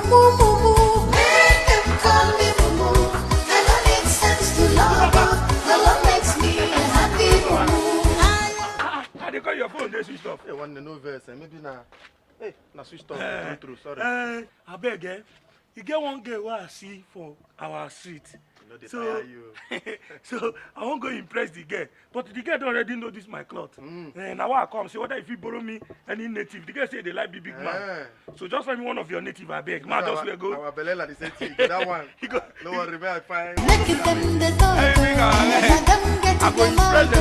Make them call me Mumu. I don't make sense to love, but love makes me happy Mumu. I dey call your phone, they switch off. Hey, one no verse, maybe na. Hey, na switch off. True, sorry. I beg, you get one girl who I see for our street. No, they So, tire you. so I won't go impress the girl. But the girl don't already know this my cloth. Now I come, say whether if you borrow me any native, the girl say they like big man. So just find me one of your native, I beg. Man, just let go. Our Belela, the same thing. That one. No worry, man, I find. Make it them the door. Let them get it them out.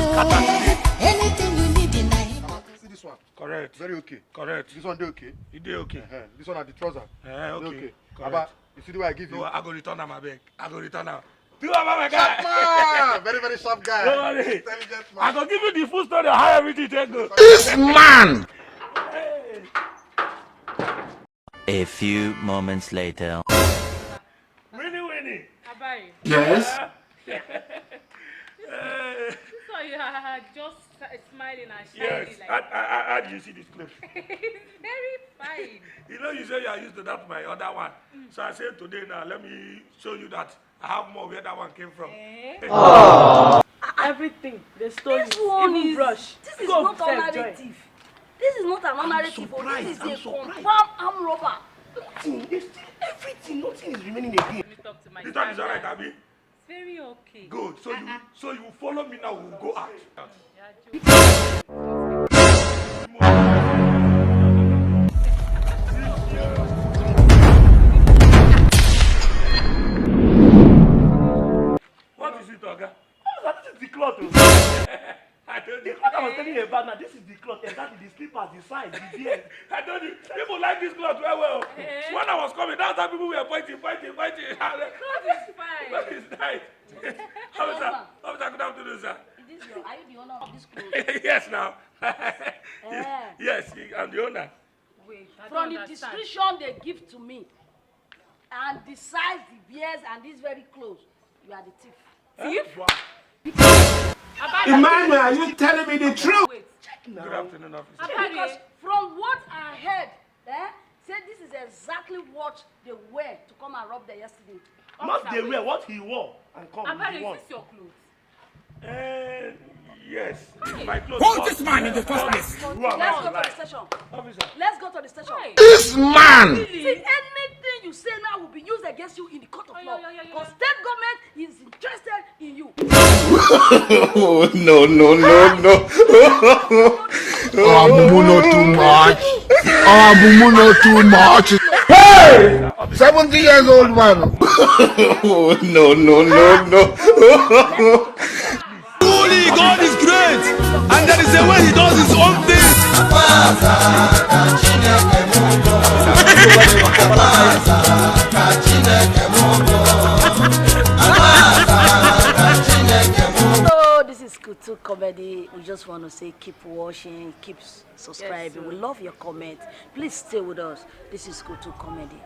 Anything you need in life. See this one. Correct. Very okay. Correct. This one dey okay. You did okay. This one are the trouser. Okay. Aba, you see the way I give you? No, I go return them, I beg. I go return them. Do you have my guy? Man, very, very sharp guy. Don't worry. Intelligent man. I go give you the full story of how everything take go. This man! A few moments later. Winnie. Abai. Yes? So you are just smiling and Yes. shining like How do you see this clip? it's very fine. You know, you say you are used to that my other one. So I said today now, let me show you that I have more where that one came from. Everything they stole This you. one Even is brush. this is Go not a self-joy. narrative. This is not a narrative. This is a confirmed arm robber. Everything, nothing is remaining again. Let me talk to my This one is father. alright, Abi. It's very okay. Good. So you follow me now. We'll go out. What is it, Oga? This is the cloth. I told you. What I was telling you about now, this is the cloth. Exactly the slippers, the size, the beard. I told you. People like this cloth very well. When I was coming, that's how people were pointing. Cloth is fine. That is nice. Officer, good afternoon, sir. Are you the owner of this clothes? Yes, now. Yes, I'm the owner. Wait, I From don't the understand. description they give to me, and the size, the beards, and this very close, you are the thief. Emmanuel, are you telling me the truth? Wait. Good afternoon, officer. Because from what I heard, said this is exactly what they wear to come and rob there yesterday. Not they wear what he wore and come. Abari, he is won. this your clothes? Yes, it's my clothes. Hold this man in the first place. Let's go to the station. Officer. Let's go to the station. Why? This man! See, anything you say now will be used against you in the court of law. Because state government is interested in you. Oh, no. Oh, Bumu, not too much. Oh, Bumu, not too much. Hey! 70 years old man. Oh, no. Truly, God is great, and there is a way He does His own thing. So this is Kutu Comedy. We just want to say keep watching, keep subscribing. Yes, we love your comments. Please stay with us. This is Kutu Comedy.